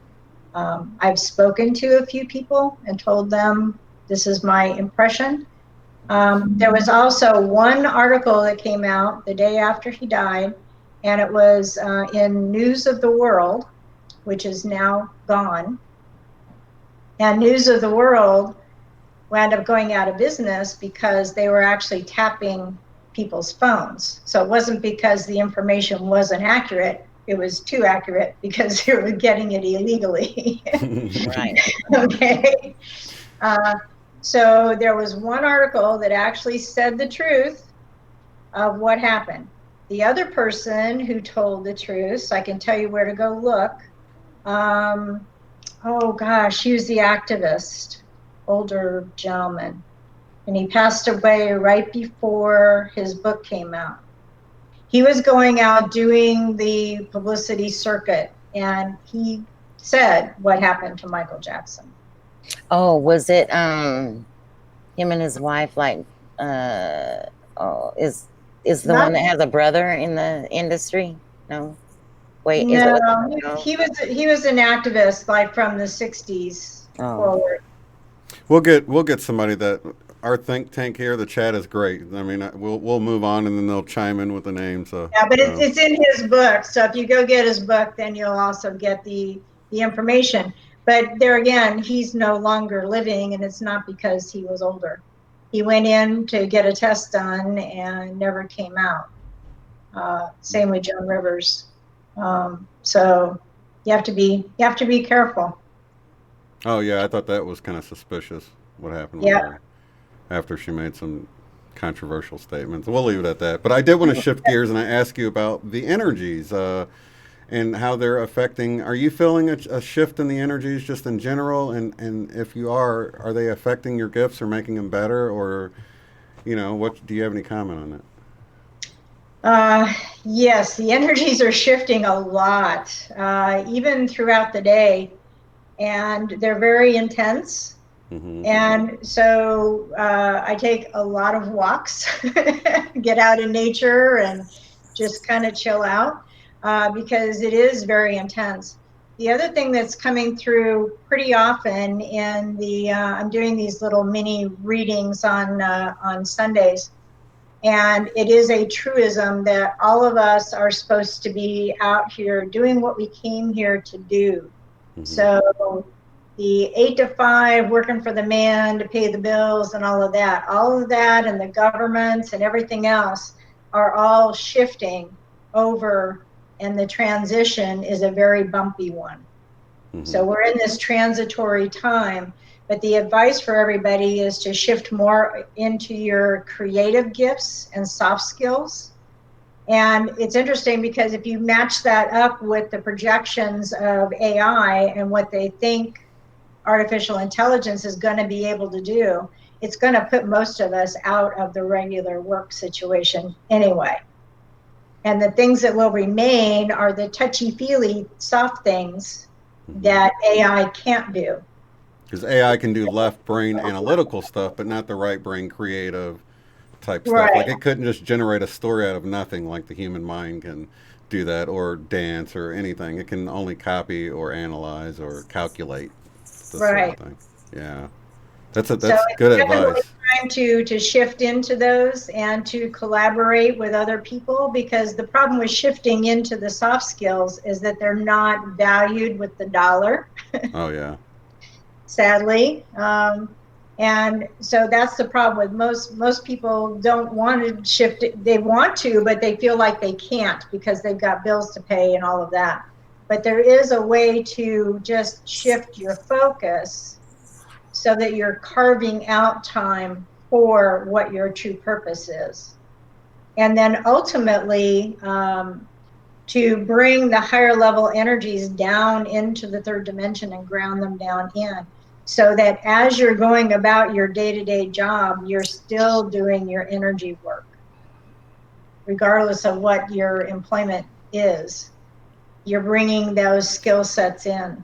I've spoken to a few people and told them this is my impression. There was also one article that came out the day after he died, and it was in News of the World, which is now gone. And News of the World wound up going out of business because they were actually tapping people's phones. So it wasn't because the information wasn't accurate. It was too accurate because they were getting it illegally.
right.
Okay. So there was one article that actually said the truth of what happened. The other person who told the truth, so I can tell you where to go look. Oh gosh, he was the activist, older gentleman. And he passed away right before his book came out. He was going out doing the publicity circuit, and he said what happened to Michael Jackson.
Oh, was it him and his wife? Like, is the one that has a brother in the industry? No, wait, is it?
No, he was an activist like from the '60s forward.
We'll get somebody that our think tank here. The chat is great. I mean, we'll move on and then they'll chime in with the name. So
yeah, but it's in his book. So if you go get his book, then you'll also get the information. But there again, he's no longer living, and it's not because he was older. He went in to get a test done and never came out. Same with Joan Rivers. So you have to be careful.
Oh yeah, I thought that was kind of suspicious. What happened with her after she made some controversial statements. We'll leave it at that. But I did want to shift gears and I ask you about the energies and how they're affecting. Are you feeling a shift in the energies just in general? And if you are they affecting your gifts or making them better? Or, what do you have any comment on
that? Yes, the energies are shifting a lot, even throughout the day. And they're very intense. Mm-hmm. And so I take a lot of walks, get out in nature and just kind of chill out because it is very intense. The other thing that's coming through pretty often in I'm doing these little mini readings on Sundays, and it is a truism that all of us are supposed to be out here doing what we came here to do. Mm-hmm. So the 8 to 5, working for the man to pay the bills and all of that and the governments and everything else are all shifting over, and the transition is a very bumpy one. Mm-hmm. So we're in this transitory time, but the advice for everybody is to shift more into your creative gifts and soft skills. And it's interesting because if you match that up with the projections of AI and what they think artificial intelligence is going to be able to do, it's going to put most of us out of the regular work situation anyway. And the things that will remain are the touchy-feely soft things that AI can't do.
Because AI can do left brain analytical stuff, but not the right brain creative type stuff.
Right.
Like it couldn't just generate a story out of nothing like the human mind can do that, or dance or anything. It can only copy or analyze or calculate.
Right.
Sort of thing. Yeah. That's good advice.
Time to shift into those and to collaborate with other people, because the problem with shifting into the soft skills is that they're not valued with the dollar.
Oh yeah.
Sadly. And so that's the problem with most people don't want to shift it. They want to, but they feel like they can't because they've got bills to pay and all of that. But there is a way to just shift your focus so that you're carving out time for what your true purpose is. And then ultimately, to bring the higher level energies down into the third dimension and ground them down in, so that as you're going about your day-to-day job, you're still doing your energy work, regardless of what your employment is. you're bringing those skill sets in.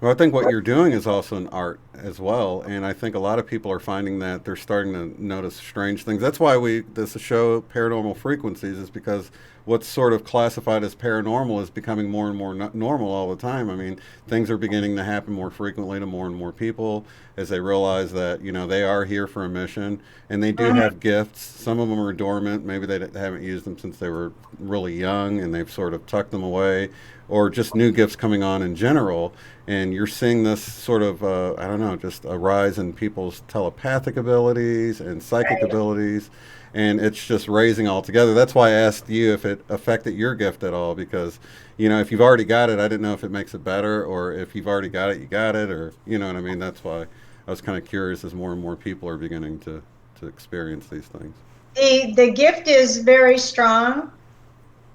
Well, I think what you're doing is also an art as well, and I think a lot of people are finding that they're starting to notice strange things. That's why this show Paranormal Frequencies is because what's sort of classified as paranormal is becoming more and more normal all the time. I mean, things are beginning to happen more frequently to more and more people as they realize that they are here for a mission, and they do have gifts. Some of them are dormant. Maybe they haven't used them since they were really young, and they've sort of tucked them away, or just new gifts coming on in general. And you're seeing this sort of, I don't know, just a rise in people's telepathic abilities and psychic
Right.
abilities. And it's just raising altogether. That's why I asked you if it affected your gift at all, because, if you've already got it, I didn't know if it makes it better, or if you've already got it, you got it, or, you know what I mean? That's why I was kind of curious as more and more people are beginning to experience these things.
The gift is very strong.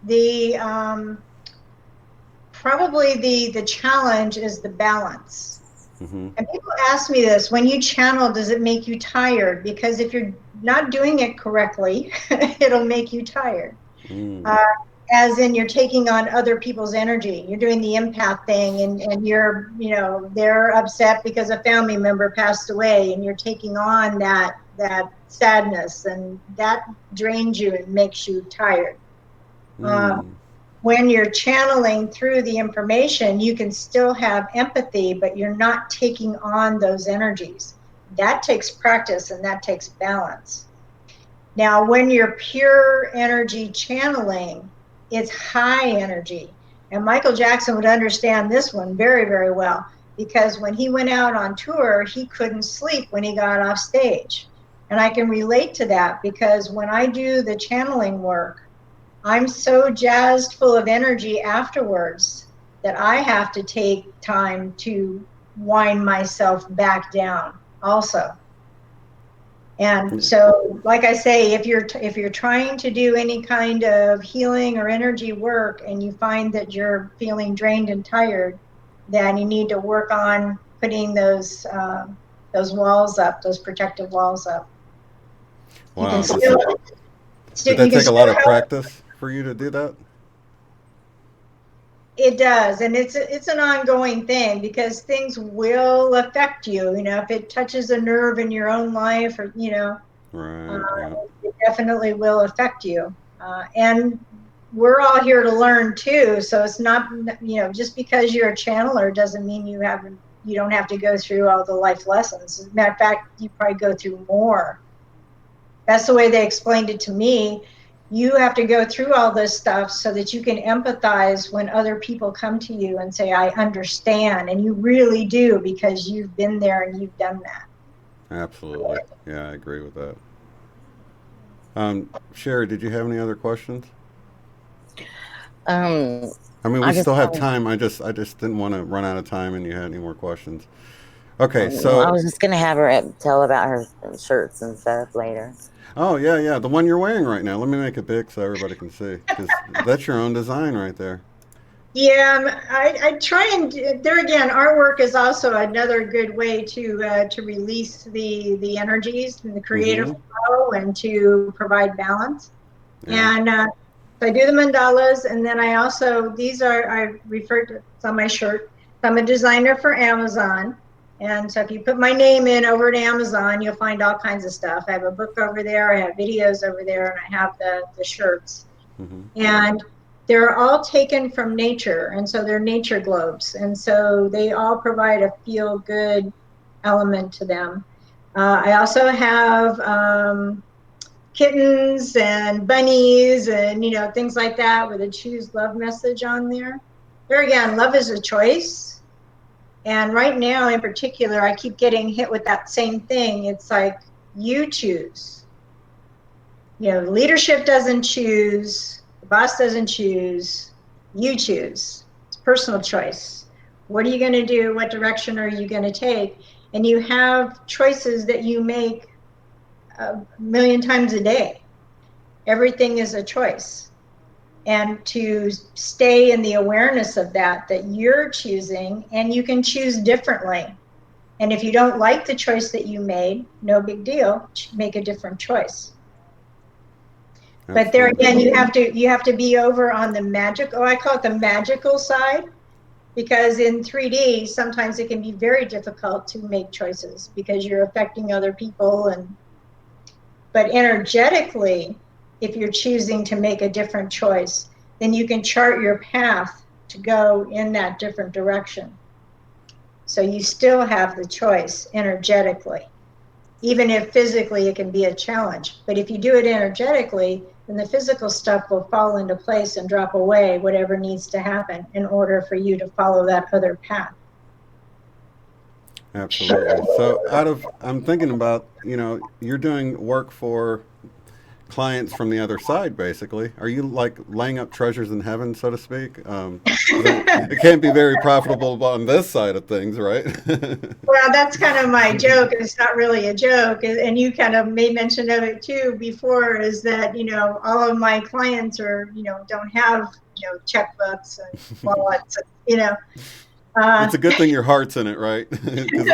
The probably the challenge is the balance.
Mm-hmm.
And people ask me this, when you channel, does it make you tired? Because if you're not doing it correctly, it'll make you tired.
Mm.
Uh, as in you're taking on other people's energy. You're doing the empath thing, and you're, they're upset because a family member passed away, and you're taking on that sadness, and that drains you and makes you tired. Uh,
Mm.
when you're channeling through the information, you can still have empathy, but you're not taking on those energies. That takes practice, and that takes balance. Now, when you're pure energy channeling, it's high energy. And Michael Jackson would understand this one very, very well, because when he went out on tour, he couldn't sleep when he got off stage. And I can relate to that, because when I do the channeling work, I'm so jazzed full of energy afterwards that I have to take time to wind myself back down also. And so, like I say, if you're trying to do any kind of healing or energy work, and you find that you're feeling drained and tired, then you need to work on putting those walls up, those protective walls up. You can
Wow.
still,
Did
you
that
can
take a
still
lot of
help.
practice for you to do that?
It does, and it's an ongoing thing, because things will affect you. If it touches a nerve in your own life, or uh,
Right. Yeah.
it definitely will affect you. And we're all here to learn too. So it's not, just because you're a channeler doesn't mean you don't have to go through all the life lessons. As a matter of fact, you probably go through more. That's the way they explained it to me. You have to go through all this stuff so that you can empathize when other people come to you and say, I understand. And you really do, because you've been there and you've done that.
Absolutely. Yeah, I agree with that. Sherry, did you have any other questions?
Um,
I mean, we
I just
still have
want
time. I just didn't want to run out of time, and you had any more questions. Okay,
well, I
so
was just gonna have her tell about her shirts and stuff later.
oh yeah, yeah, the one you're wearing right now. Let me make it big so everybody can see, because that's your own design right there.
Yeah, I try and there again, artwork is also another good way to release the energies and the creative
Mm-hmm.
flow, and to provide balance.
Yeah.
And so I do the mandalas, and then I also, these are, I refer to, it's on my shirt. So I'm a designer for Amazon. And so if you put my name in over at Amazon, you'll find all kinds of stuff. I have a book over there, I have videos over there, and I have the shirts.
Mm-hmm.
And they're all taken from nature. And so they're nature globes. And so they all provide a feel good element to them. I also have kittens and bunnies, and things like that, with a choose love message on there. There again, love is a choice. And right now in particular, I keep getting hit with that same thing. It's like, you choose. Leadership doesn't choose, the boss doesn't choose, you choose. It's personal choice. What are you going to do? What direction are you going to take? And you have choices that you make a million times a day. Everything is a choice. And to stay in the awareness of that you're choosing, and you can choose differently. And if you don't like the choice that you made, no big deal, make a different choice. But there
Absolutely.
again, you have to be over on the magic. Oh, I call it the magical side, because in 3D sometimes it can be very difficult to make choices because you're affecting other people. And but energetically, if you're choosing to make a different choice, then you can chart your path to go in that different direction. So you still have the choice energetically, even if physically it can be a challenge. But if you do it energetically, then the physical stuff will fall into place and drop away, whatever needs to happen in order for you to follow that other path.
Absolutely. So, I'm thinking about, you're doing work for clients from the other side, basically. Are you like laying up treasures in heaven, so to speak? 'Cause it can't be very profitable on this side of things, right?
Well, that's kind of my joke. It's not really a joke. And you kind of made mention of it too before, is that, all of my clients don't have, checkbooks and wallets, uh,
It's a good thing your heart's in it, right? Because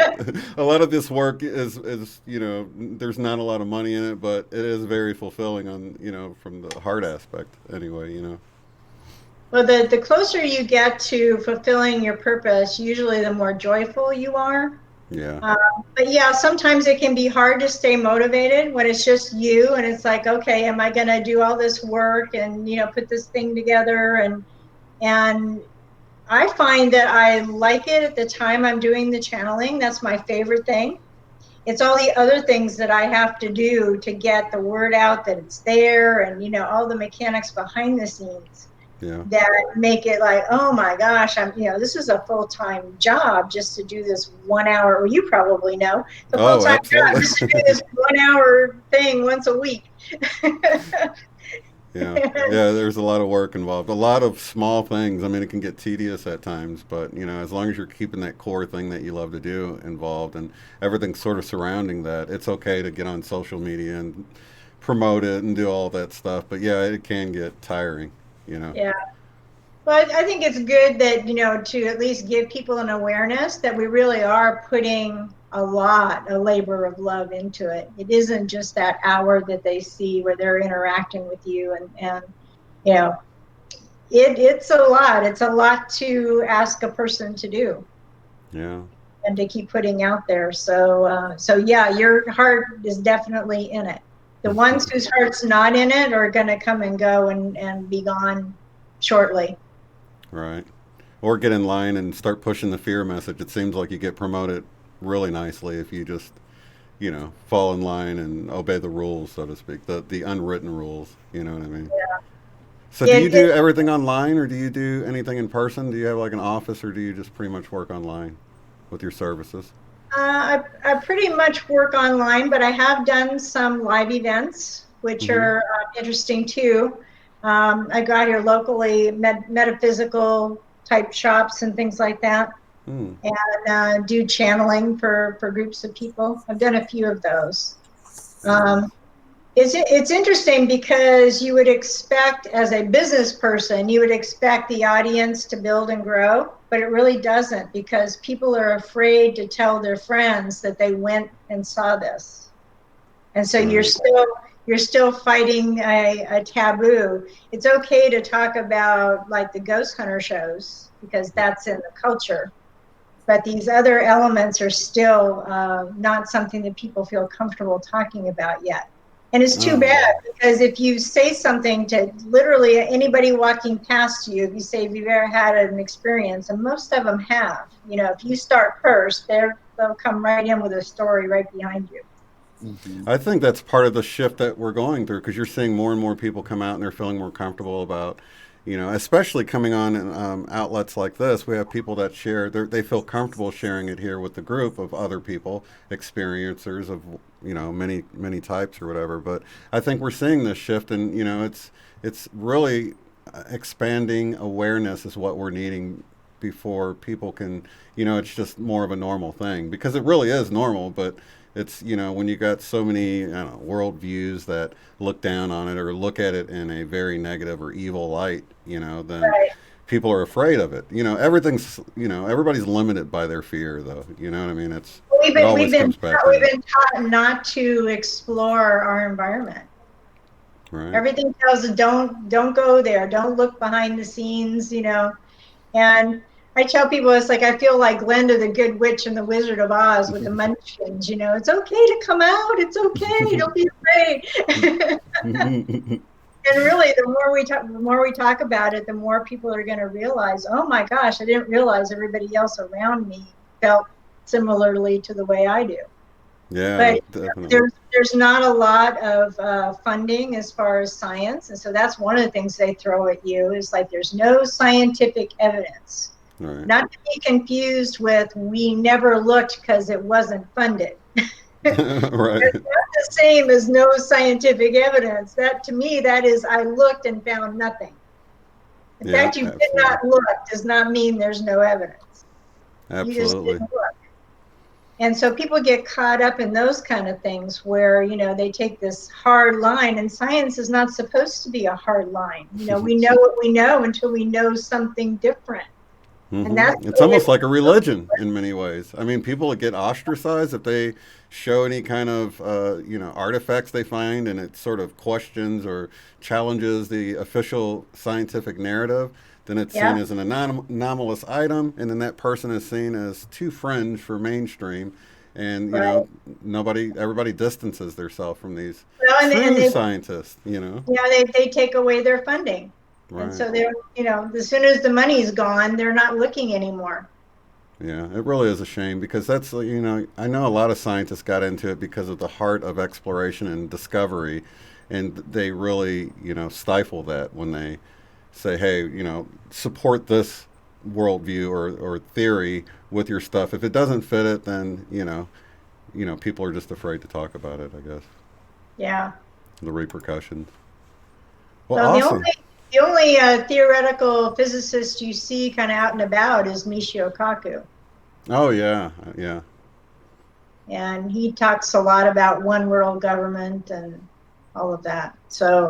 a lot of this work is there's not a lot of money in it, but it is very fulfilling on from the heart aspect anyway.
well, the closer you get to fulfilling your purpose, usually the more joyful you are.
Yeah.
Um, but yeah, sometimes it can be hard to stay motivated when it's just you, and it's like, okay, am I going to do all this work and put this thing together? And I find that I like it at the time I'm doing the channeling. That's my favorite thing. It's all the other things that I have to do to get the word out that it's there, and all the mechanics behind the scenes
Yeah.
that make it like, oh my gosh, this is a full-time job just to do this 1 hour. Well, you probably know, it's a
Oh,
full-time job
absolutely.
just to do this 1 hour thing once a week.
Yeah. Yeah, there's a lot of work involved. A lot of small things. I mean, it can get tedious at times, but as long as you're keeping that core thing that you love to do involved and everything sort of surrounding that, it's okay to get on social media and promote it and do all that stuff. But yeah, it can get tiring.
Yeah. Well, I think it's good that, to at least give people an awareness that we really are putting a labor of love into it. It isn't just that hour that they see where they're interacting with you, and you know, it's a lot. It's a lot to ask a person to do
Yeah.
and to keep putting out there. So yeah, your heart is definitely in it. The ones whose heart's not in it are going to come and go and be gone shortly.
Right. Or get in line and start pushing the fear message. It seems like you get promoted really nicely if you just, fall in line and obey the rules, so to speak, the unwritten rules. You know what I mean? So, do you
It,
do everything online, or do you do anything in person? Do you have like an office, or do you just pretty much work online with your services?
I pretty much work online, but I have done some live events, which
Mm-hmm.
are interesting too. I got here locally, metaphysical type shops and things like that,
Mm.
and do channeling for groups of people. I've done a few of those.
Yeah.
Um, it's interesting because you would expect, as a business person, you would expect the audience to build and grow, but it really doesn't, because people are afraid to tell their friends that they went and saw this. And so you're
Right.
still fighting a taboo. It's okay to talk about like the ghost hunter shows because that's in the culture, but these other elements are still not something that people feel comfortable talking about yet. And it's too
Oh.
bad, because if you say something to literally anybody walking past you, if you say, if you've ever had an experience, and most of them have, if you start first, they'll come right in with a story right behind you.
I think that's part of the shift that we're going through, because you're seeing more and more people come out and they're feeling more comfortable about, especially coming on outlets like this. We have people that share, they feel comfortable sharing it here with the group of other people, experiencers of, many, many types or whatever. But I think we're seeing this shift, and, it's really expanding awareness is what we're needing before people can, it's just more of a normal thing, because it really is normal, but it's, when you got so many, I don't know, worldviews that look down on it or look at it in a very negative or evil light, then
Right.
people are afraid of it. Everything's, everybody's limited by their fear, though. You know what I mean?
We've
It
been
always comes back to
we've
that.
been taught not to explore our environment.
Right.
Everything tells us don't go there, don't look behind the scenes, you know. And I tell people it's like I feel like Glenda the Good Witch and the Wizard of Oz with the Munchkins, you know. It's okay to come out. It's okay. Don't be afraid. And really, the more we talk about it, the more people are going to realize, oh my gosh, I didn't realize everybody else around me felt similarly to the way I do.
Yeah,
But
definitely.
there's not a lot of funding as far as science, and so that's one of the things they throw at you is like there's no scientific evidence.
Right.
Not to be confused with we never looked because it wasn't funded.
Right.
It's not the same as no scientific evidence. That to me, that is I looked and found nothing. The
Yeah,
fact you did
absolutely.
not look does not mean there's no evidence. You just
Absolutely.
didn't look. And so people get caught up in those kind of things where, you know, they take this hard line, and science is not supposed to be a hard line. You know, we know what we know until we know something different. And that's
It's
the way
almost like a religion in many ways. I mean, people get ostracized if they show any kind of artifacts they find, and it sort of questions or challenges the official scientific narrative. Then it's seen
yeah,
as an anomalous item, and then that person is seen as too fringe for mainstream, and
right.
everybody distances themselves from these
Well, and
true
they,
scientists. You know,
you know, they take away their funding. And
right?
so they're, you know, as soon as the money's gone, they're not looking anymore.
Yeah, it really is a shame because that's, I know a lot of scientists got into it because of the heart of exploration and discovery, and they really, stifle that when they say, hey, support this worldview or theory with your stuff. If it doesn't fit it, then, people are just afraid to talk about it, I guess,
Yeah.
the repercussions. Well,
Well,
awesome.
the only theoretical physicist you see kind of out and about is Michio Kaku.
Oh, yeah, yeah.
And he talks a lot about one world government and all of that. So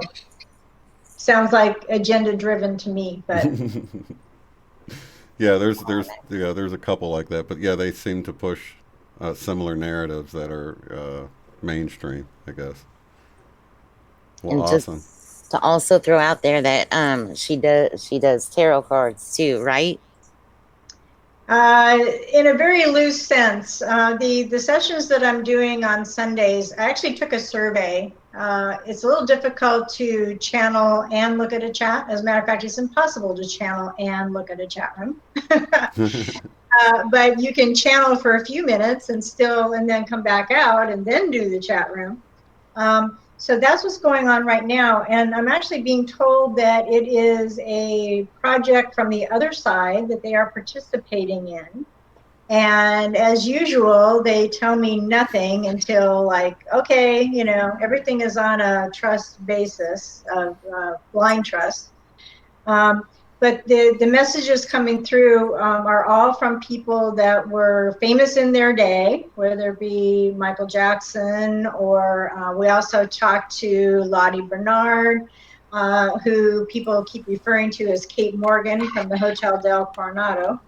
sounds like agenda driven to me, but
Yeah, there's a couple like that, but yeah, they seem to push similar narratives that are mainstream, I guess. Well,
And
awesome.
just to also throw out there that she does tarot cards too, right?
in a very loose sense, the sessions that I'm doing on Sundays, I actually took a survey. It's a little difficult to channel and look at a chat. As a matter of fact, it's impossible to channel and look at a chat room. But you can channel for a few minutes and then come back out and then do the chat room. So that's what's going on right now. And I'm actually being told that it is a project from the other side that they are participating in. And as usual, they tell me nothing until like, okay, you know, everything is on a trust basis of blind trust. Um, but the messages coming through are all from people that were famous in their day, whether it be Michael Jackson or we also talked to Lottie Bernard, who people keep referring to as Kate Morgan from the Hotel del Coronado.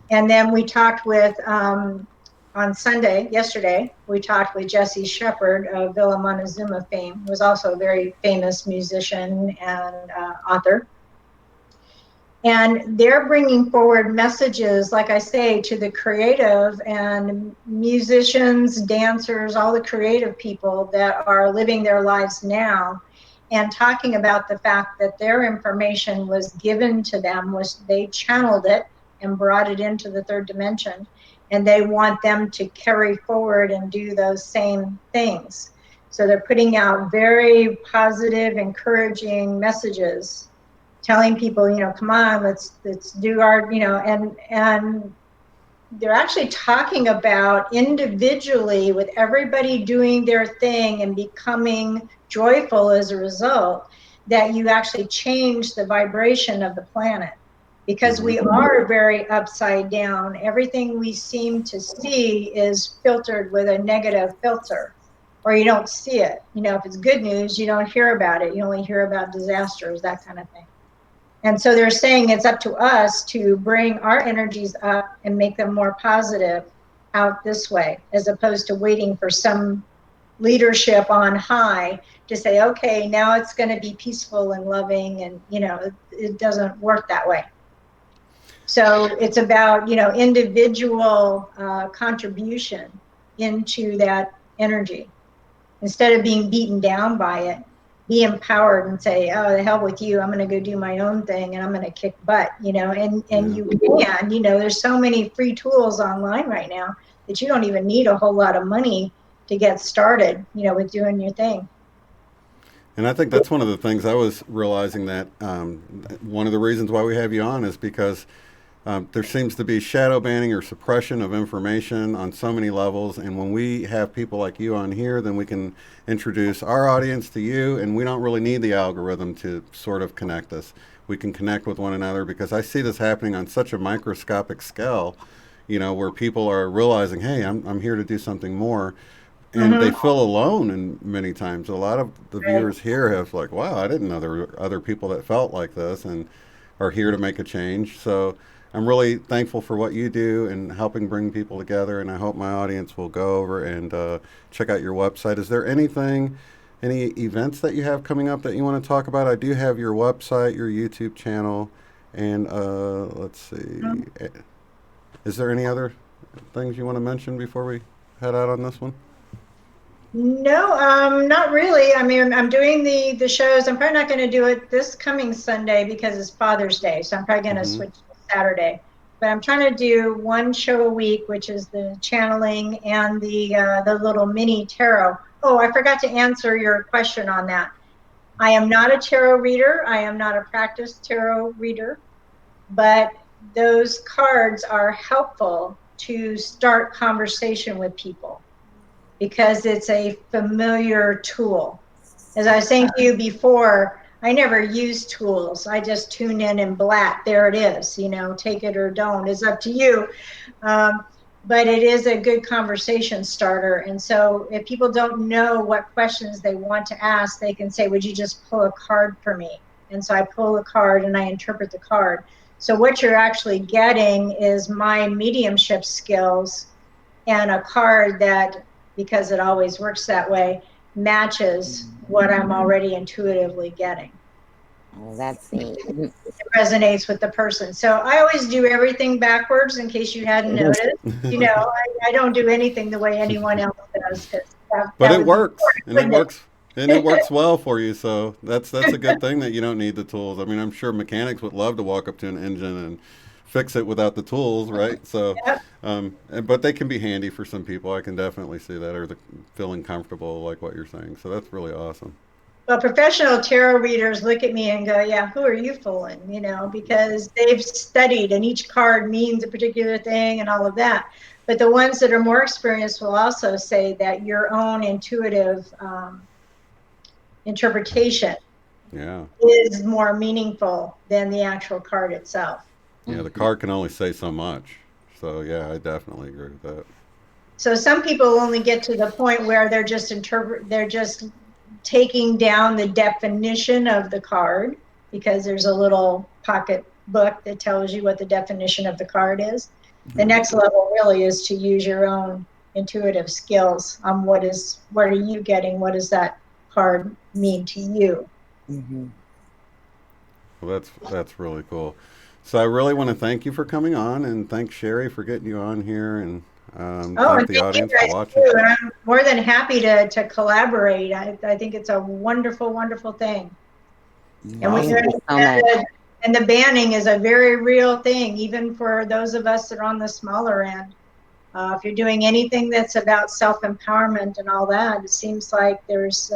And then we talked with, on Sunday, yesterday, we talked with Jesse Shepard of Villa Montezuma fame, who was also a very famous musician and author. And they're bringing forward messages, like I say, to the creative and musicians, dancers, all the creative people that are living their lives now, and talking about the fact that their information was given to them, was they channeled it and brought it into the third dimension, and they want them to carry forward and do those same things. So they're putting out very positive, encouraging messages, telling people, you know, come on, let's do our, you know, and they're actually talking about individually with everybody doing their thing and becoming joyful as a result, that you actually change the vibration of the planet, because
Hmm.
we are very upside down. Everything we seem to see is filtered with a negative filter, or you don't see it. You know, if it's good news, you don't hear about it. You only hear about disasters, that kind of thing. And so they're saying it's up to us to bring our energies up and make them more positive out this way, as opposed to waiting for some leadership on high to say, okay, now it's going to be peaceful and loving, and it doesn't work that way. So it's about individual contribution into that energy. Instead of being beaten down by it, be empowered and say, oh, the hell with you, I'm going to go do my own thing and I'm going to kick butt, and you can, there's so many free tools online right now that you don't even need a whole lot of money to get started, with doing your thing.
And I think that's one of the things I was realizing, that one of the reasons why we have you on is because there seems to be shadow banning or suppression of information on so many levels. And when we have people like you on here, then we can introduce our audience to you, and we don't really need the algorithm to sort of connect us. We can connect with one another, because I see this happening on such a microscopic scale, where people are realizing, hey, I'm here to do something more. And they feel alone, and many times a lot of the viewers here have like, wow, I didn't know there were other people that felt like this and are here to make a change. So I'm really thankful for what you do and helping bring people together, and I hope my audience will go over and check out your website. Is there any events that you have coming up that you want to talk about? I do have your website, your YouTube channel, and let's see. Is there any other things you want to mention before we head out on this one?
No, not really. I mean, I'm doing the shows. I'm probably not going to do it this coming Sunday because it's Father's Day, so I'm probably going to switch to Saturday. But I'm trying to do one show a week, which is the channeling and the little mini tarot. Oh, I forgot to answer your question on that. I am not a tarot reader. I am not a practiced tarot reader, but those cards are helpful to start conversation with people, because it's a familiar tool. As I was saying to you before, I never use tools. I just tune in and blat. There it is. Take it or don't. It's up to you. But it is a good conversation starter. And so if people don't know what questions they want to ask, they can say, would you just pull a card for me? And so I pull a card and I interpret the card. So what you're actually getting is my mediumship skills and a card that, because it always works that way, matches what I'm already intuitively getting.
Oh, that's neat.
It resonates with the person. So I always do everything backwards, in case you hadn't noticed. I don't do anything the way anyone else does.
But it works, and it works well for you. So that's a good thing that you don't need the tools. I mean, I'm sure mechanics would love to walk up to an engine and fix it without the tools, right? So, but they can be handy for some people. I can definitely see that, or feeling comfortable, like what you're saying. So that's really awesome.
Well, professional tarot readers look at me and go, yeah, who are you fooling? Because they've studied, and each card means a particular thing and all of that. But the ones that are more experienced will also say that your own intuitive interpretation is more meaningful than the actual card itself.
Yeah, the card can only say so much. So, yeah, I definitely agree with that.
So some people only get to the point where they're just taking down the definition of the card, because there's a little pocket book that tells you what the definition of the card is. The next level really is to use your own intuitive skills on what are you getting? What does that card mean to you?
Mm-hmm.
Well, that's really cool. So I really want to thank you for coming on, and thank Sherry for getting you on here, and thank the audience for watching.
I'm more than happy to collaborate. I think it's a wonderful, wonderful thing. And the banning is a very real thing, even for those of us that are on the smaller end. If you're doing anything that's about self-empowerment and all that, it seems like there's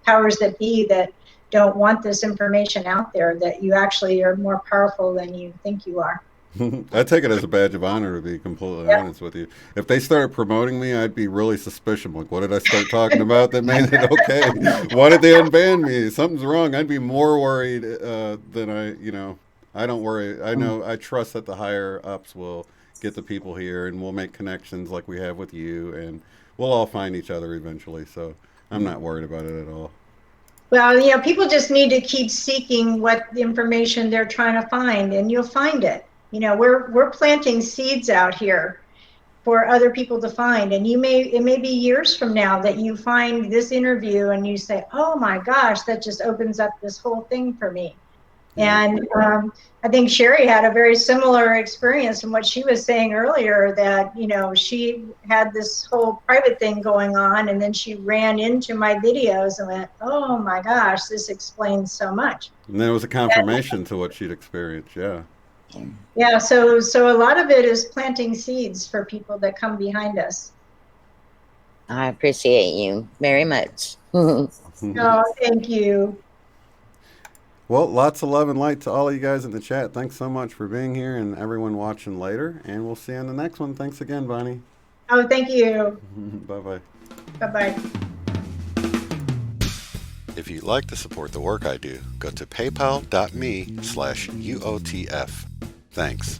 powers that be that don't want this information out there, that you actually are more powerful than you think you are.
I take it as a badge of honor, to be completely honest with you. If they started promoting me, I'd be really suspicious. Like, what did I start talking about that made it okay? Why did they unban me? Something's wrong. I'd be more worried than I don't worry. I trust that the higher ups will get the people here, and we'll make connections like we have with you, and we'll all find each other eventually. So I'm not worried about it at all.
Well, people just need to keep seeking what the information they're trying to find, and you'll find it. We're planting seeds out here, for other people to find. And it may be years from now that you find this interview and you say, oh my gosh, that just opens up this whole thing for me.
Yeah.
And I think Sherry had a very similar experience in what she was saying earlier, that, you know, she had this whole private thing going on, and then she ran into my videos and went, oh my gosh, this explains so much.
And then it was a confirmation to what she'd experienced. Yeah.
Yeah, so a lot of it is planting seeds for people that come behind us.
I appreciate you very much.
Oh, thank you.
Well, lots of love and light to all of you guys in the chat. Thanks so much for being here, and everyone watching later. And we'll see you on the next one. Thanks again, Bonnie.
Oh, thank you.
Bye-bye.
Bye-bye.
If you'd like to support the work I do, go to paypal.me/UOTF. Thanks.